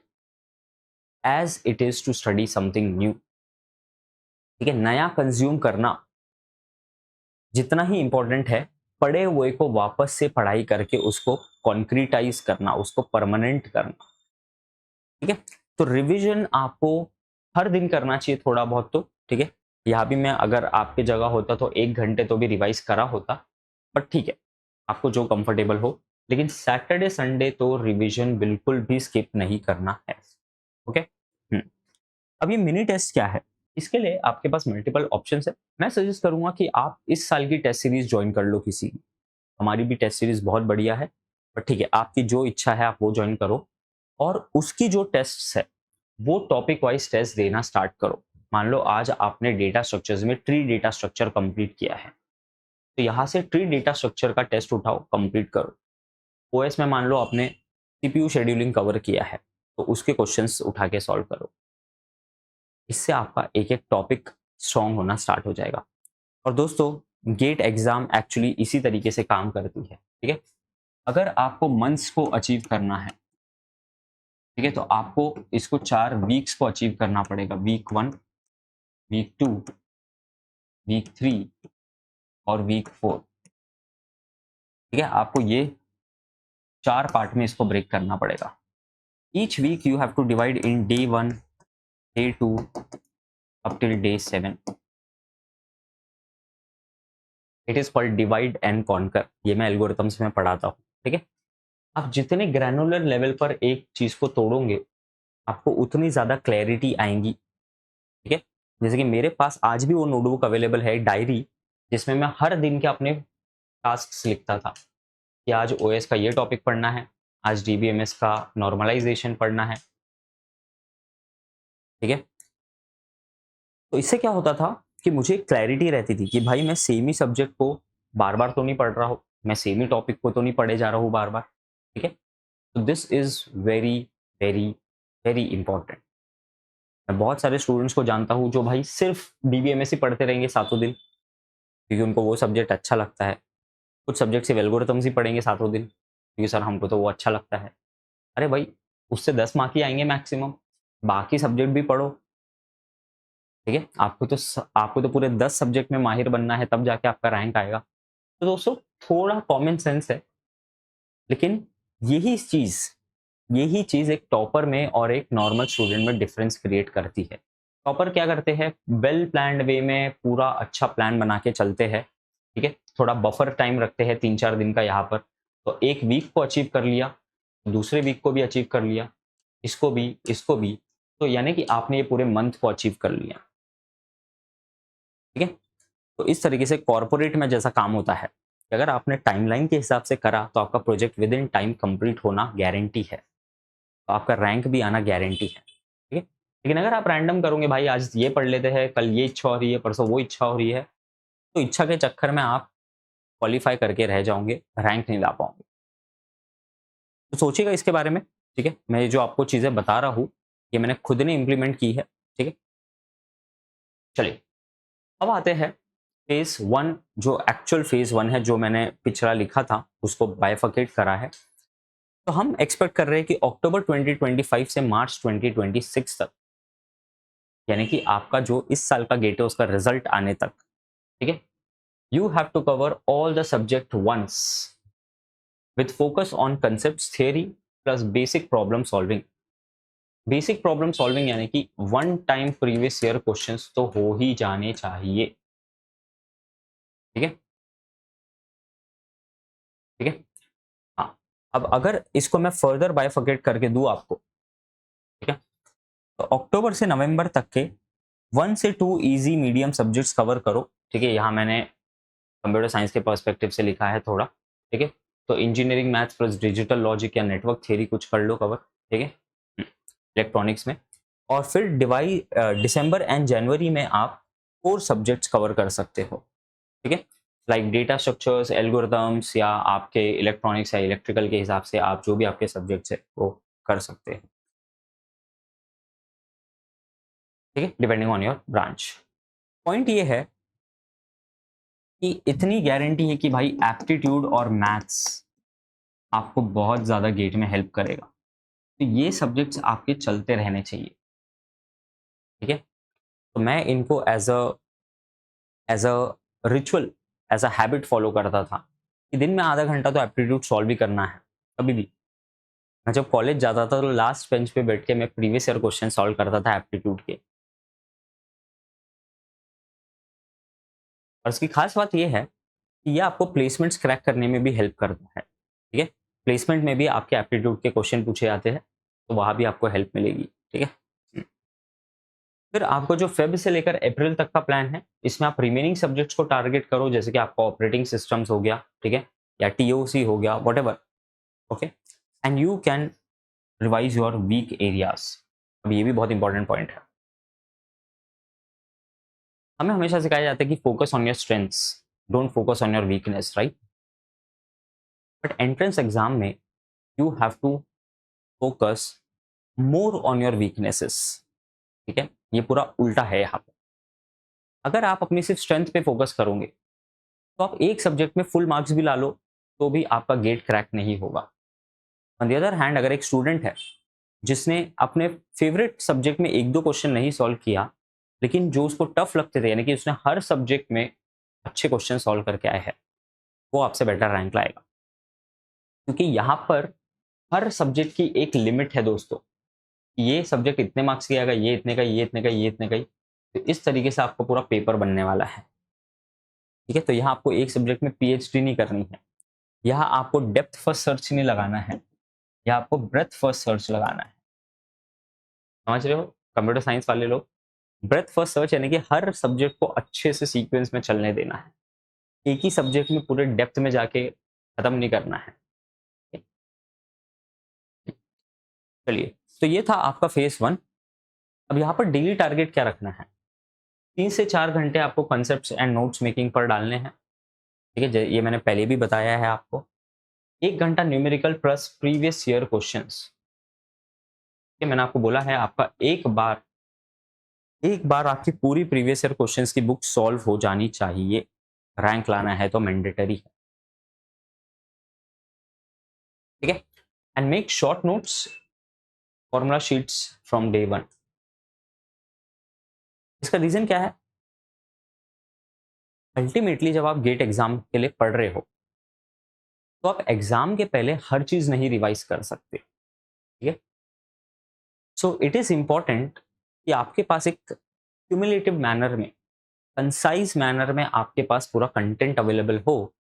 as it is to study something new. ठीक है, नया कंज्यूम करना जितना ही इंपॉर्टेंट है, पढ़े हुए को वापस से पढ़ाई करके उसको कॉन्क्रीटाइज करना, उसको परमानेंट करना। ठीक है, तो रिवीजन आपको हर दिन करना चाहिए थोड़ा बहुत तो। ठीक है, यहाँ भी मैं अगर आपके जगह होता तो 1 घंटे तो भी रिवाइज करा होता, बट ठीक है, आपको जो कंफर्टेबल हो। लेकिन सैटरडे संडे तो रिवीजन बिल्कुल भी स्किप नहीं करना है। ओके, अब ये मिनी टेस्ट क्या है, इसके लिए आपके पास मल्टीपल ऑप्शंस है। मैं सजेस्ट करूंगा कि आप इस साल की टेस्ट सीरीज ज्वाइन कर लो किसी की। हमारी भी टेस्ट सीरीज बहुत बढ़िया है, बट ठीक है, आपकी जो इच्छा है आप वो ज्वाइन करो, और उसकी जो टेस्ट है वो टॉपिक वाइज टेस्ट देना स्टार्ट करो। मान लो आज आपने डेटा स्ट्रक्चर्स में ट्री डेटा स्ट्रक्चर कंप्लीट किया है, तो यहाँ से ट्री डेटा स्ट्रक्चर का टेस्ट उठाओ, कंप्लीट करो। ओएस में मान लो आपने सीपीयू शेड्यूलिंग कवर किया है, तो उसके क्वेश्चंस उठा के सॉल्व करो। इससे आपका एक एक टॉपिक स्ट्रॉन्ग होना स्टार्ट हो जाएगा। और दोस्तों, गेट एग्जाम एक्चुअली इसी तरीके से काम करती है। ठीक है, अगर आपको मंथ्स को अचीव करना है, ठीक है, तो आपको इसको 4 वीक्स को अचीव करना पड़ेगा। वीक 1, वीक 2, वीक 3 और वीक 4। ठीक है, आपको ये 4 पार्ट में इसको ब्रेक करना पड़ेगा। Each week you have to divide in day 1, day 2 up till day 7। It is called divide and conquer, ये मैं एल्गोरिथम्स में पढ़ाता हूँ। ठीक है, आप जितने ग्रैनुलर लेवल पर एक चीज को तोड़ोगे आपको उतनी ज्यादा क्लैरिटी आएंगी। ठीक है, जैसे कि मेरे पास आज भी वो नोटबुक अवेलेबल है, डायरी, जिसमें मैं हर दिन के अपने टास्क लिखता था कि आज ओएस का ये टॉपिक पढ़ना है, आज डीबीएमएस का नॉर्मलाइजेशन पढ़ना है। ठीक है, तो इससे क्या होता था कि मुझे क्लैरिटी रहती थी कि भाई मैं सेम ही सब्जेक्ट को बार बार तो नहीं पढ़ रहा हूँ, मैं सेम ही टॉपिक को तो नहीं पढ़े जा रहा हूँ बार बार। ठीक है, तो this is very very very important. मैं बहुत सारे स्टूडेंट्स को जानता हूँ जो भाई सिर्फ डीबीएमएस ही पढ़ते रहेंगे सातों दिन, क्योंकि उनको वो सब्जेक्ट अच्छा लगता है। कुछ सब्जेक्ट सिर्फ एल्गोरिथम्स ही पढ़ेंगे सातों दिन, क्योंकि सर हमको तो वो अच्छा लगता है। अरे भाई, उससे 10 मार्क ही आएंगे मैक्सिमम, बाकी सब्जेक्ट भी पढ़ो। ठीक है, आपको तो पूरे 10 सब्जेक्ट में माहिर बनना है, तब जाके आपका रैंक आएगा। तो दोस्तों, थोड़ा कॉमन सेंस है, लेकिन यही चीज यही चीज एक टॉपर में और एक नॉर्मल स्टूडेंट में डिफरेंस क्रिएट करती है। टॉपर क्या करते हैं, वेल प्लान्ड वे में पूरा अच्छा प्लान बना के चलते हैं। ठीक है, थोड़ा बफर टाइम रखते हैं 3-4 दिन का यहाँ पर, तो एक वीक को अचीव कर लिया, दूसरे वीक को भी अचीव कर लिया, इसको भी, तो यानी कि आपने ये पूरे मंथ को अचीव कर लिया। ठीक है, तो इस तरीके से कॉर्पोरेट में जैसा काम होता है कि अगर आपने टाइमलाइन के हिसाब से करा तो आपका project with in time complete होना गारंटी है, तो आपका रैंक भी आना गारंटी है। ठीक है, लेकिन अगर आप रैंडम करोगे, भाई आज ये पढ़ लेते हैं, कल ये इच्छा हो रही है, परसों वो इच्छा हो रही है, तो इच्छा के चक्कर में आप क्वालिफाई करके रह जाओगे, रैंक नहीं ला पाओगे। तो सोचिएगा इसके बारे में। ठीक है, मैं जो आपको चीजें बता रहा हूँ ये मैंने खुद ने इंप्लीमेंट की है। ठीक है, चलिए अब आते हैं फेज 1, जो एक्चुअल फेज 1 है, जो मैंने पिछला लिखा था उसको बाइफर्केट करा है। तो हम एक्सपेक्ट कर रहे हैं कि अक्टूबर 2025 से मार्च 2026 तक, यानी कि आपका जो इस साल का गेट है उसका रिजल्ट आने तक, ठीक है, you have to cover all the subject once with focus on concept theory plus basic problem solving. Basic problem solving यानी कि 1 टाइम प्रीवियस ईयर क्वेश्चंस तो हो ही जाने चाहिए। ठीक है, ठीक है, हाँ। अब अगर इसको मैं फर्दर बाइफर्केट करके दूं आपको, ठीक है, तो अक्टूबर से नवंबर तक के 1 से 2 इजी मीडियम सब्जेक्ट्स कवर करो। ठीक है, यहाँ मैंने कंप्यूटर साइंस के पर्सपेक्टिव से लिखा है थोड़ा। ठीक है, तो engineering maths plus digital logic या नेटवर्क थ्योरी कुछ कर लो कवर। ठीक है, इलेक्ट्रॉनिक्स में, और फिर दिसंबर एंड जनवरी में आप 4 सब्जेक्ट्स कवर कर सकते हो, ठीक है। लाइक डेटा स्ट्रक्चर्स, एल्गोरिथम्स, या आपके इलेक्ट्रॉनिक्स या इलेक्ट्रिकल के हिसाब से आप जो भी आपके सब्जेक्ट्स है वो कर सकते हैं, ठीक है, depending on your branch. Point ये है कि इतनी गारंटी है कि भाई एप्टीट्यूड और मैथ्स आपको बहुत ज़्यादा गेट में हेल्प करेगा, तो ये सब्जेक्ट्स आपके चलते रहने चाहिए, ठीक है। तो मैं इनको as a ritual, as a habit follow करता था कि दिन में आधा घंटा तो एप्टीट्यूड सॉल्व भी करना है कभी भी। मैं जब कॉलेज जाता था तो लास्ट बेंच पे बैठ के मैं प्रीवियस ईयर क्वेश्चन सॉल्व करता था एप्टीट्यूड के। और इसकी खास बात यह है कि ये आपको प्लेसमेंट्स क्रैक करने में भी हेल्प करता है, ठीक है। प्लेसमेंट में भी आपके एप्टीट्यूड के क्वेश्चन पूछे जाते हैं, तो वहां भी आपको हेल्प मिलेगी, ठीक है। फिर आपको जो फेब से लेकर अप्रैल तक का प्लान है, इसमें आप रिमेनिंग सब्जेक्ट्स को टारगेट करो, जैसे कि आपका ऑपरेटिंग सिस्टम्स हो गया, ठीक है, या टीओसी हो गया, what, okay. And you can revise your weak areas. अब ये भी बहुत इंपॉर्टेंट पॉइंट है। हमें हमेशा सिखाया जाता है कि focus on your strengths, don't focus on your weakness, right. But entrance exam में you have to focus more on your weaknesses, ठीक है। ये पूरा उल्टा है यहाँ पे। अगर आप अपनी सिर्फ स्ट्रेंथ पे फोकस करोगे तो आप एक सब्जेक्ट में फुल मार्क्स भी ला लो तो भी आपका गेट क्रैक नहीं होगा। ऑन द अदर हैंड, अगर एक स्टूडेंट है जिसने अपने फेवरेट सब्जेक्ट में एक दो क्वेश्चन नहीं सॉल्व किया, लेकिन जो उसको टफ लगते थे, यानी कि उसने हर सब्जेक्ट में अच्छे क्वेश्चन सॉल्व करके आया है, वो आपसे बेटर रैंक लाएगा। क्योंकि यहाँ पर हर सब्जेक्ट की एक लिमिट है दोस्तों। ये सब्जेक्ट इतने मार्क्स की आएगा, ये इतने का, ये इतने का, ये इतने का ही। तो इस तरीके से आपको पूरा पेपर बनने वाला है, ठीक है। तो यहाँ आपको एक सब्जेक्ट में पीएचडी नहीं करनी है, यहाँ आपको डेप्थ फर्स्ट सर्च नहीं लगाना है, यहाँ आपको ब्रेथ फर्स्ट सर्च लगाना है। समझ रहे हो कंप्यूटर साइंस वाले लोग? ब्रेथ फर्स्ट सर्च यानी कि हर सब्जेक्ट को अच्छे से सीक्वेंस में चलने देना है, एक ही सब्जेक्ट में पूरे डेप्थ में जाके खत्म नहीं करना है। चलिए, तो ये था आपका फेज 1। अब यहाँ पर डेली टारगेट क्या रखना है? 3 से 4 घंटे आपको कॉन्सेप्ट्स एंड नोट्स मेकिंग पर डालने हैं, ठीक है। ये मैंने पहले भी बताया है आपको। 1 घंटा numerical plus previous year questions, मैंने आपको बोला है आपका एक बार आपकी पूरी प्रीवियस ईयर क्वेश्चंस की बुक सॉल्व हो जानी चाहिए, रैंक लाना है तो मैंडेटरी है, ठीक है। And make short notes, formula sheets from day 1। इसका रीजन क्या है? अल्टीमेटली जब आप गेट एग्जाम के लिए पढ़ रहे हो तो आप एग्जाम के पहले हर चीज नहीं रिवाइज कर सकते, ठीक है। सो इट इज इंपॉर्टेंट कि आपके पास एक क्यूमुलेटिव मैनर में, कंसाइज मैनर में आपके पास पूरा कंटेंट अवेलेबल हो,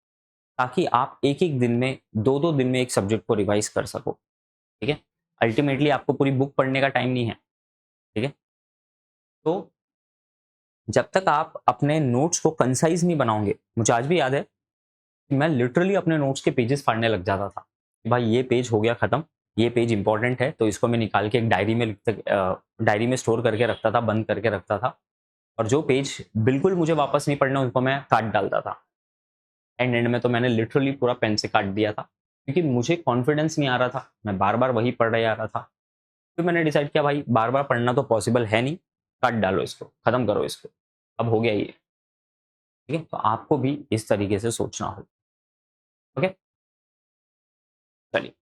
ताकि आप एक एक दिन में, दो दो दिन में एक सब्जेक्ट को रिवाइज कर सको, ठीक है। अल्टीमेटली आपको पूरी बुक पढ़ने का टाइम नहीं है, ठीक है। तो जब तक आप अपने नोट्स को कंसाइज नहीं बनाओगे, मुझे आज भी याद है कि मैं लिटरली अपने नोट्स के पेजेस फाड़ने लग जाता था कि भाई ये पेज हो गया खत्म, ये पेज इंपॉर्टेंट है, तो इसको मैं निकाल के एक डायरी में स्टोर करके रखता था, बंद करके रखता था। और जो पेज बिल्कुल मुझे वापस नहीं पढ़ना, उनको मैं काट डालता था। एंड में तो मैंने लिटरली पूरा पेन से काट दिया था, क्योंकि मुझे कॉन्फिडेंस नहीं आ रहा था, मैं बार बार वही पढ़ रहा आ रहा था। फिर मैंने डिसाइड किया भाई बार बार पढ़ना तो पॉसिबल है नहीं, काट डालो इसको, खत्म करो इसको, अब हो गया ये, ठीक है। तो आपको भी इस तरीके से सोचना होगा, ओके। चलिए,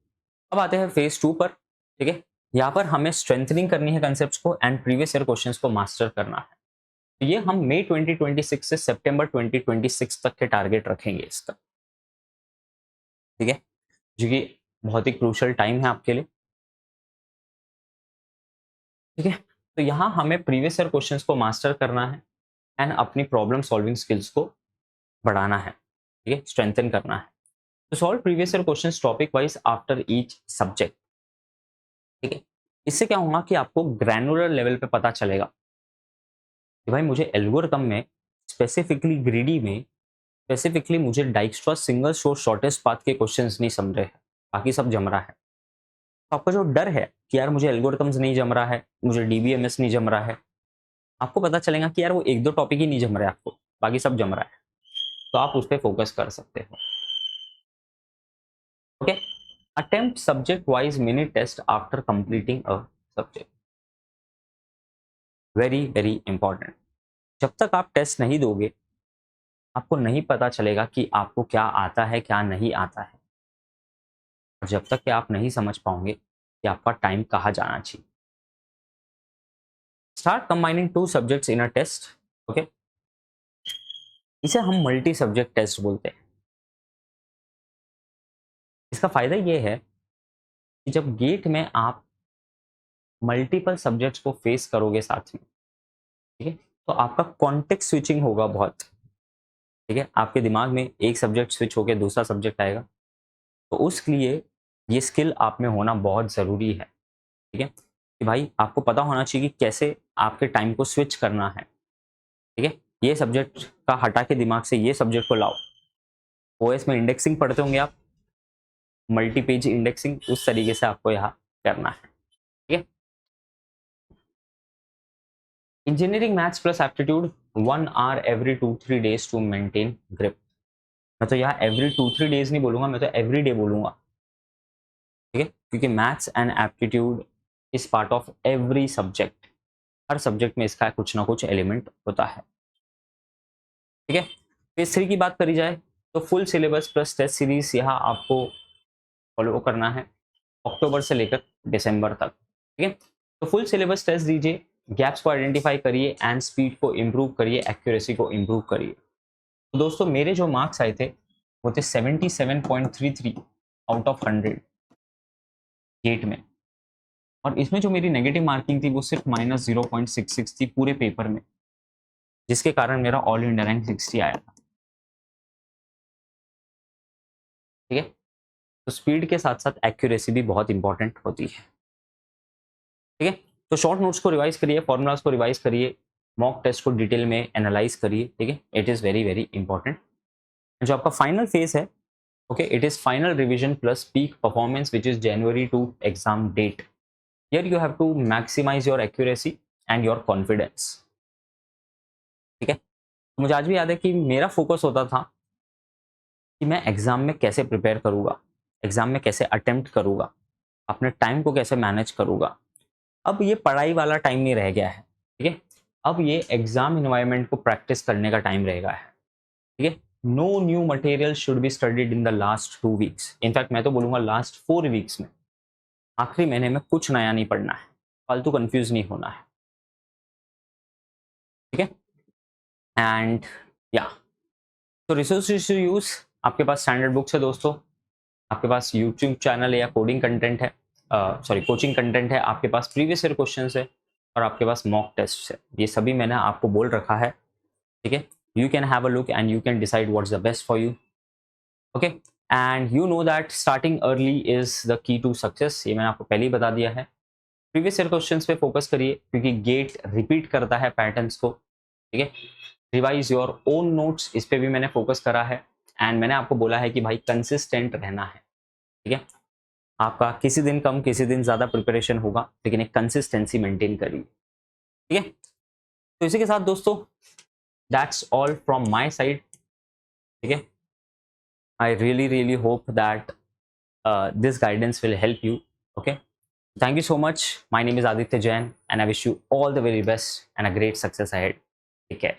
अब आते हैं फेज 2 पर, ठीक है। यहाँ पर हमें स्ट्रेंथनिंग करनी है कंसेप्ट्स को एंड प्रीवियस ईयर क्वेश्चंस को मास्टर करना है। तो ये हम मई 2026 से सितंबर 2026 तक के टारगेट रखेंगे इसका, ठीक है, जो कि बहुत ही क्रूशियल टाइम है आपके लिए, ठीक है। तो यहाँ हमें प्रीवियस ईयर क्वेश्चंस को मास्टर करना है एंड अपनी प्रॉब्लम सॉल्विंग स्किल्स को बढ़ाना है, ठीक है, स्ट्रेंथन करना है। तो solve previous year questions topic wise after each subject, ठीक है। इससे क्या होगा कि आपको ग्रैनुलर लेवल पे पता चलेगा कि भाई मुझे एल्गोरिथम में, स्पेसिफिकली ग्रीडी में, स्पेसिफिकली मुझे डाइक्स्ट्रा सिंगल सोर्स शॉर्टेस्ट पाथ के क्वेश्चंस नहीं समझ रहे हैं, बाकी सब जम रहा है। तो आपका जो डर है कि यार मुझे एल्गोरिथम्स नहीं जम रहा है, मुझे डीबीएमएस नहीं जम रहा है, आपको पता चलेगा कि यार वो एक दो टॉपिक ही नहीं जम रहा है आपको, बाकी सब जम रहा है, तो आप उस पर फोकस कर सकते हो। Okay, attempt subject wise mini test after completing a subject, very very important. जब तक आप टेस्ट नहीं दोगे आपको नहीं पता चलेगा कि आपको क्या आता है क्या नहीं आता है, और जब तक कि आप नहीं समझ पाओगे कि आपका टाइम कहाँ जाना चाहिए। Start combining two subjects in a test. Okay, इसे हम मल्टी सब्जेक्ट टेस्ट बोलते हैं। इसका फायदा ये है कि जब गेट में आप मल्टीपल सब्जेक्ट्स को फेस करोगे साथ में, ठीक है, तो आपका कॉन्टेक्स्ट स्विचिंग होगा बहुत। ठीक है, आपके दिमाग में एक सब्जेक्ट स्विच होकर दूसरा सब्जेक्ट आएगा, तो उसके लिए ये स्किल आप में होना बहुत ज़रूरी है। ठीक है, कि भाई आपको पता होना चाहिए कि कैसे आपके टाइम को स्विच करना है। ठीक है, ये सब्जेक्ट का हटा के दिमाग से ये सब्जेक्ट को लाओ। ओएस में इंडेक्सिंग पढ़ते होंगे आप, मल्टी पेज इंडेक्सिंग, उस तरीके से आपको यहाँ करना है। ठीक है, engineering maths plus aptitude 1 hour every 2-3 days to maintain grip. मैं तो यहाँ एवरी 2-3 डेज नहीं बोलूंगा, मैं तो एवरी डे बोलूंगा। ठीक है, क्योंकि maths and aptitude is part of every subject, her subject में इसका कुछ ना कुछ एलिमेंट होता है। ठीक है, फेज 3 की बात करी जाए तो full syllabus plus test series यहाँ आपको फॉलो करना है अक्टूबर से लेकर दिसंबर तक। ठीक है, तो फुल सिलेबस टेस्ट दीजिए, गैप्स को आइडेंटिफाई करिए एंड स्पीड को इम्प्रूव करिए, एक्यूरेसी को इम्प्रूव करिए। तो दोस्तों मेरे जो मार्क्स आए थे वो थे 77.33 आउट ऑफ 100 गेट में, और इसमें जो मेरी नेगेटिव मार्किंग थी वो सिर्फ -0.66 थी पूरे पेपर में, जिसके कारण मेरा ऑल इंडिया रैंक 60 आया था। ठीक है, तो स्पीड के साथ साथ एक्यूरेसी भी बहुत इंपॉर्टेंट होती है। ठीक है, तो शॉर्ट नोट्स को रिवाइज करिए, फॉर्मूलाज को रिवाइज करिए, मॉक टेस्ट को डिटेल में एनालाइज करिए। ठीक है, it is very very important. जो आपका फाइनल फेज है, okay, it is final revision plus peak performance which is January to exam date. Here you have to maximise your accuracy and your confidence. ठीक है, मुझे आज भी याद है कि मेरा फोकस होता था कि मैं एग्जाम में कैसे प्रिपेयर करूँगा, एग्जाम में कैसे अटेम्प्ट करूँगा, अपने टाइम को कैसे मैनेज करूँगा। अब ये पढ़ाई वाला टाइम नहीं रह गया है। ठीक है, अब ये एग्जाम इन्वायरमेंट को प्रैक्टिस करने का टाइम रहेगा है। ठीक है, no new material should be studied in the last 2 weeks, in fact मैं तो बोलूंगा लास्ट 4 वीक्स में, आखिरी महीने में कुछ नया नहीं पढ़ना है, फालतू कंफ्यूज नहीं होना है। ठीक है, एंड या तो रिसोर्सेज टू यूज, आपके पास स्टैंडर्ड बुक्स है दोस्तों, आपके पास यूट्यूब चैनल है या कोडिंग कंटेंट है, सॉरी कोचिंग कंटेंट है, आपके पास प्रीवियस ईयर क्वेश्चन है, और आपके पास मॉक टेस्ट है। ये सभी मैंने आपको बोल रखा है। ठीक है, you can have a look and you can decide what's the best for you. Okay, and you know that starting early is the key to success, ये मैंने आपको पहले ही बता दिया है। प्रीवियस ईयर क्वेश्चंस पे फोकस करिए क्योंकि गेट रिपीट करता है पैटर्न्स को। ठीक है, रिवाइज योर ओन नोट्स, इस पे भी मैंने फोकस करा है, एंड मैंने आपको बोला है कि भाई कंसिस्टेंट रहना है। ठीक है, आपका किसी दिन कम किसी दिन ज़्यादा प्रिपरेशन होगा, लेकिन एक कंसिस्टेंसी मेंटेन करिए। ठीक है, तो इसी के साथ दोस्तों that's all from my side. ठीक है, I really really hope that this guidance will help you. Okay, thank you so much. My name is Aditya Jain and I wish you all the very best and a great success ahead. Take care.